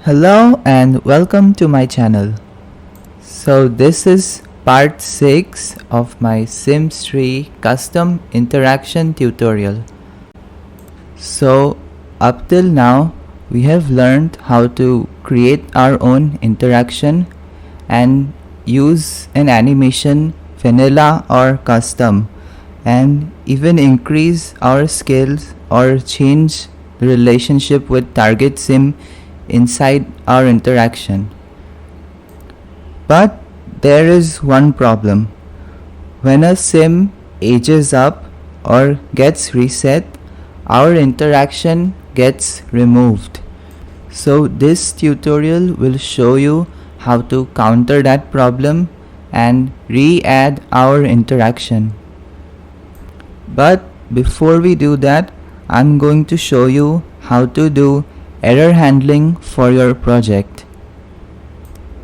Hello and welcome to my channel. So this is part 6 of my Sims 3 custom interaction tutorial. So up till now we have learned how to create our own interaction and use an animation vanilla or custom, and even increase our skills or change the relationship with target sim inside our interaction. But there is one problem. When a sim ages up or gets reset, our interaction gets removed. So this tutorial will show you how to counter that problem and re-add our interaction. But before we do that, I'm going to show you how to do error handling for your project.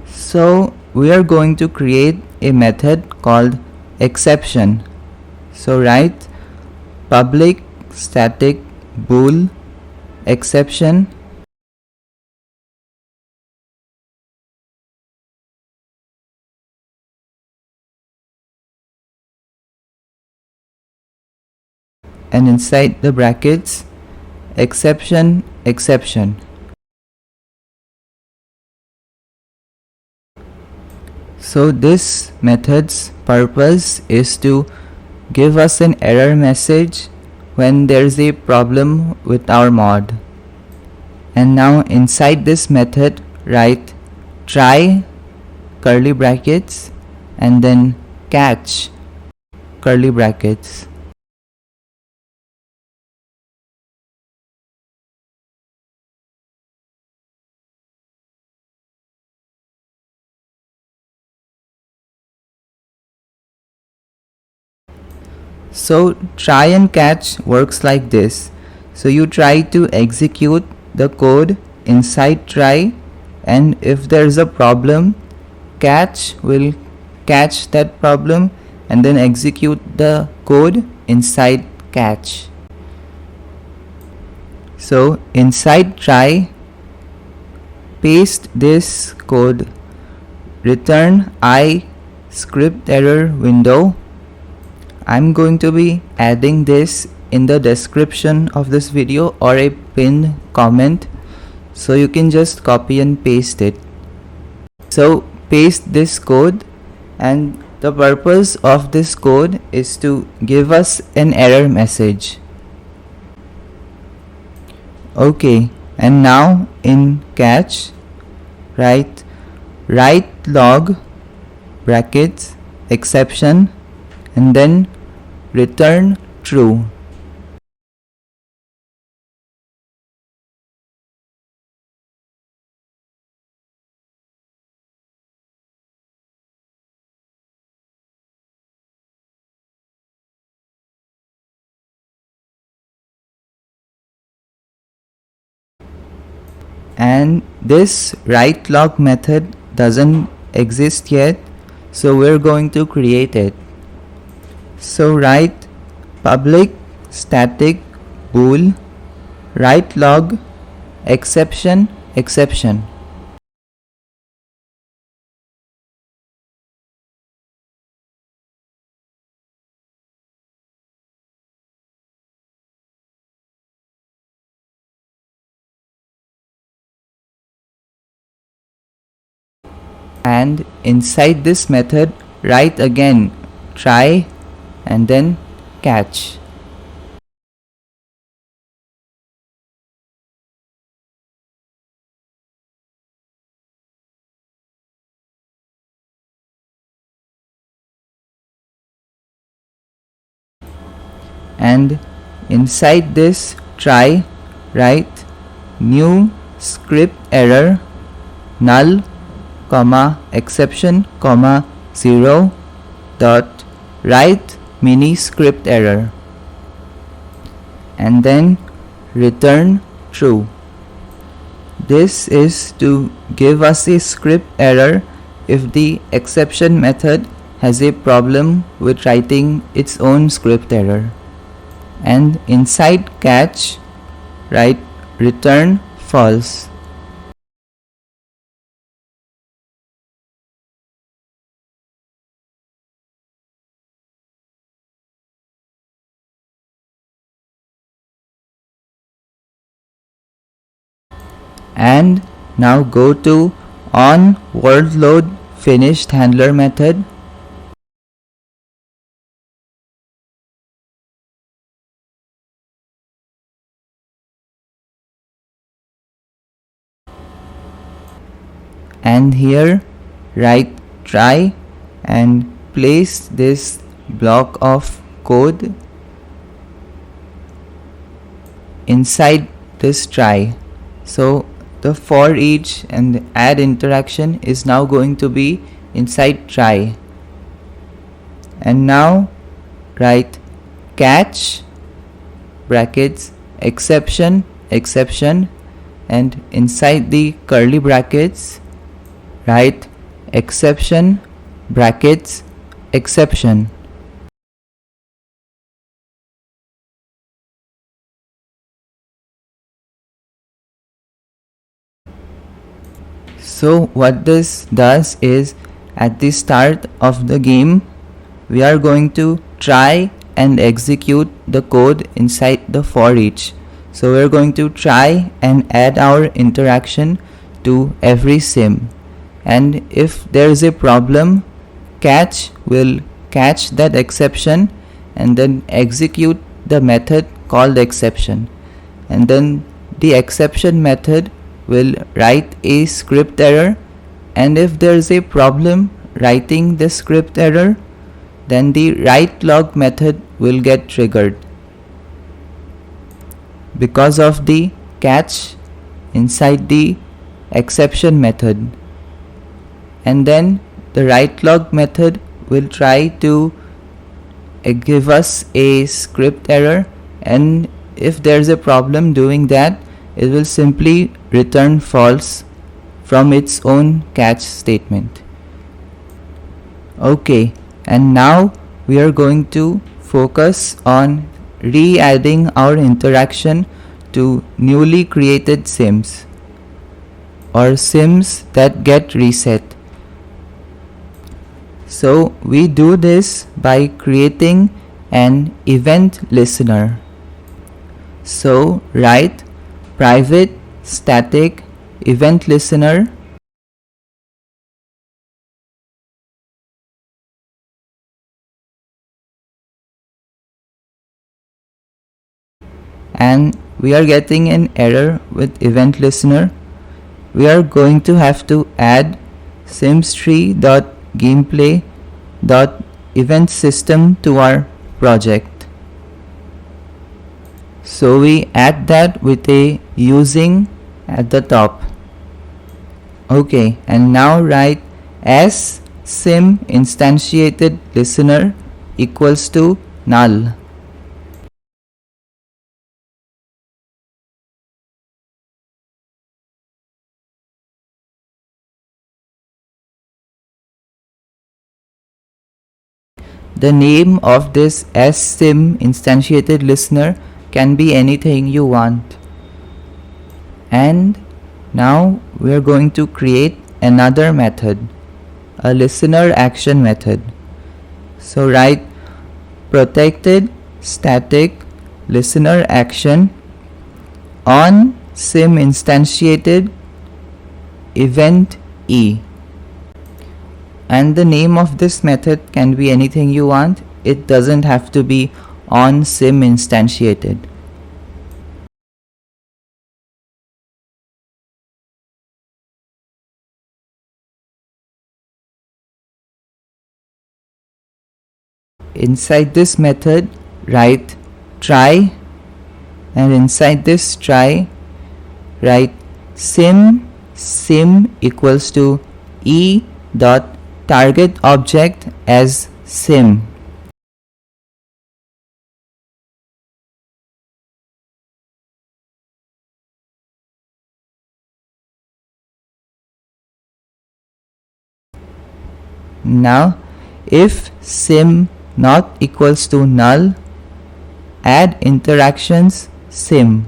So we are going to create a method called exception. So write public static bool exception, and inside the brackets exception. So this method's purpose is to give us an error message when there's a problem with our mod. And now inside this method write try curly brackets and then catch curly brackets. So try and catch works like this. So you try to execute the code inside try, and if there's a problem, catch will catch that problem and then execute the code inside catch. So inside try, paste this code, return IScriptErrorWindow. I'm going to be adding this in the description of this video or a pinned comment, so you can just copy and paste it. So paste this code, and the purpose of this code is to give us an error message. Okay, and now in catch write log brackets exception and then return true. And this write log method doesn't exist yet, so we're going to create it. So write public static bool write log exception. And inside this method write again try and then catch. And inside this try write new script error null exception 0 dot WriteMiniScriptError and then return true. This is to give us a script error if the exception method has a problem with writing its own script error. And inside catch write return false. And now go to onWorldLoad finished handler method. And here write try and place this block of code inside this try. So the for each and the add interaction is now going to be inside try. And now write catch brackets exception exception, and inside the curly brackets write exception brackets exception. So what this does is, at the start of the game we are going to try and execute the code inside the for each. So we're going to try and add our interaction to every sim, and if there is a problem, catch will catch that exception and then execute the method called exception, and then the exception method will write a script error, and if there is a problem writing the script error, then the WriteLog method will get triggered because of the catch inside the exception method. And then the WriteLog method will try to give us a script error, and if there is a problem doing that, it will simply return false from its own catch statement. Okay, and now we are going to focus on re-adding our interaction to newly created sims or sims that get reset. So we do this by creating an event listener. So write private static event listener and we are getting an error with event listener. We are going to have to add simstree.gameplay.eventsystem to our project. So we add that with a using at the top. Okay, and now write as sim instantiated listener equals to null. The name of this ssim instantiated listener can be anything you want. And now we are going to create another method, a listener action method. So write protected static listener action on sim instantiated event e. And the name of this method can be anything you want. It doesn't have to be on sim instantiated. Inside this method write try, and inside this try write sim equals to e dot target object as sim. Now if sim not equals to null, add interactions sim.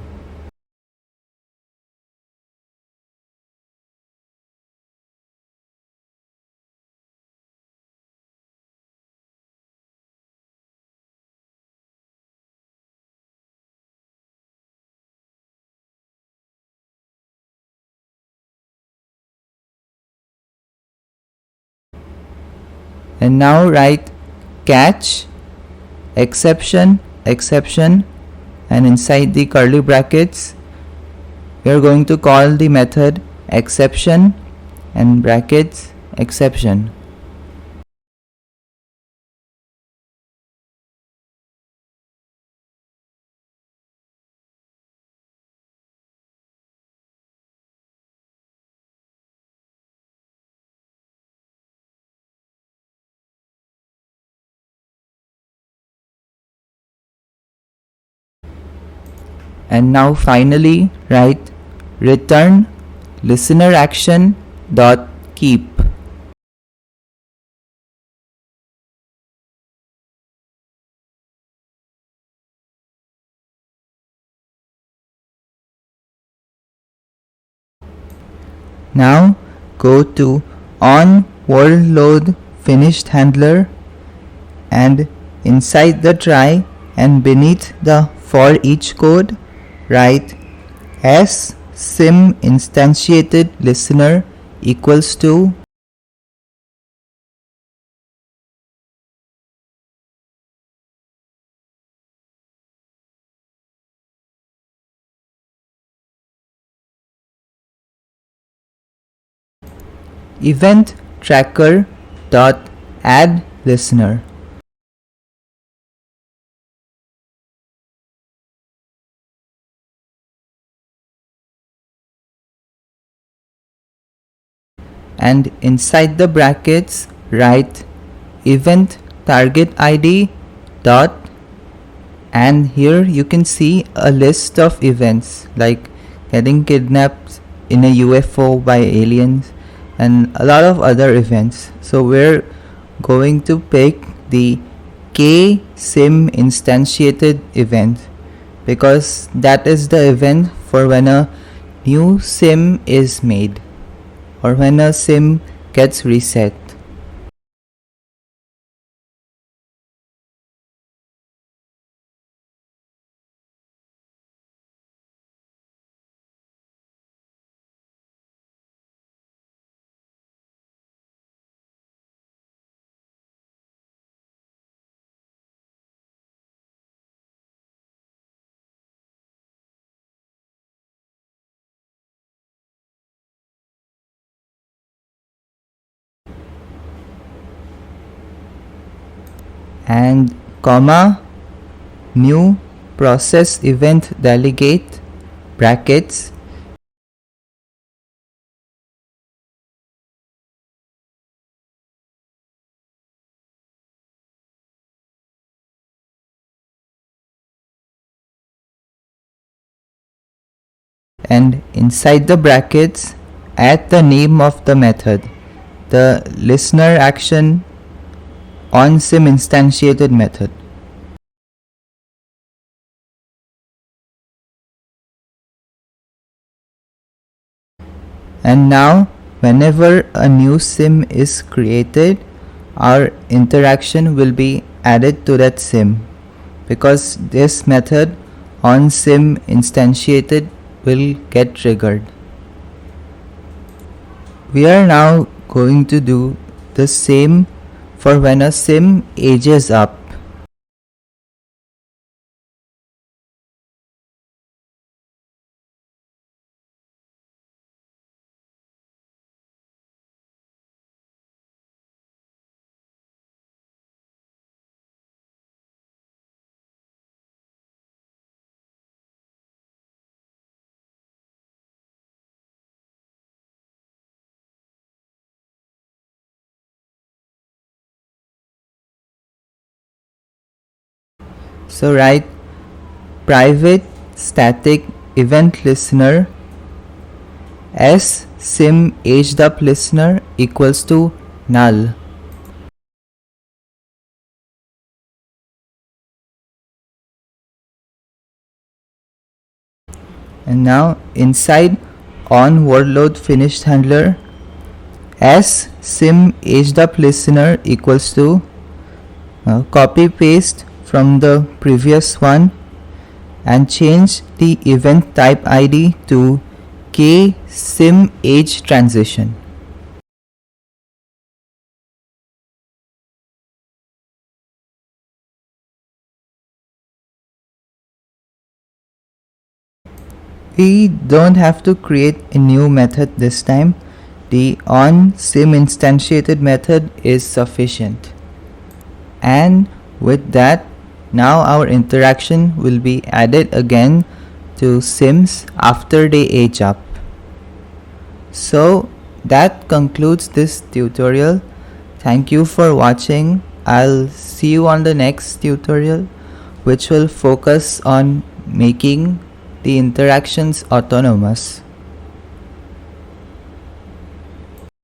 and now write catch exception exception, and inside the curly brackets we are going to call the method exception and brackets exception. And now finally write return listener action dot keep. Now go to on world load finished handler, and inside the try and beneath the for each code write as sim instantiated listener equals to event tracker dot add listener. And inside the brackets write event target id dot, and here you can see a list of events like getting kidnapped in a UFO by aliens and a lot of other events. So we're going to pick the k sim instantiated event because that is the event for when a new sim is made or when a sim gets reset. And comma new process event delegate brackets and inside the brackets add the name of the method, the listener action on sim instantiated method. And now whenever a new sim is created, our interaction will be added to that sim because this method on sim instantiated will get triggered. We are now going to do the same for when a sim ages up. So write private static event listener s sim aged up listener equals to null. And now inside on world load finished handler s sim aged up listener equals to copy paste from the previous one and change the event type id to k sim age transition. We don't have to create a new method this time. The onSimInstantiated method is sufficient. And with that, now our interaction will be added again to sims after they age up. So that concludes this tutorial. Thank you for watching. I'll see you on the next tutorial, which will focus on making the interactions autonomous.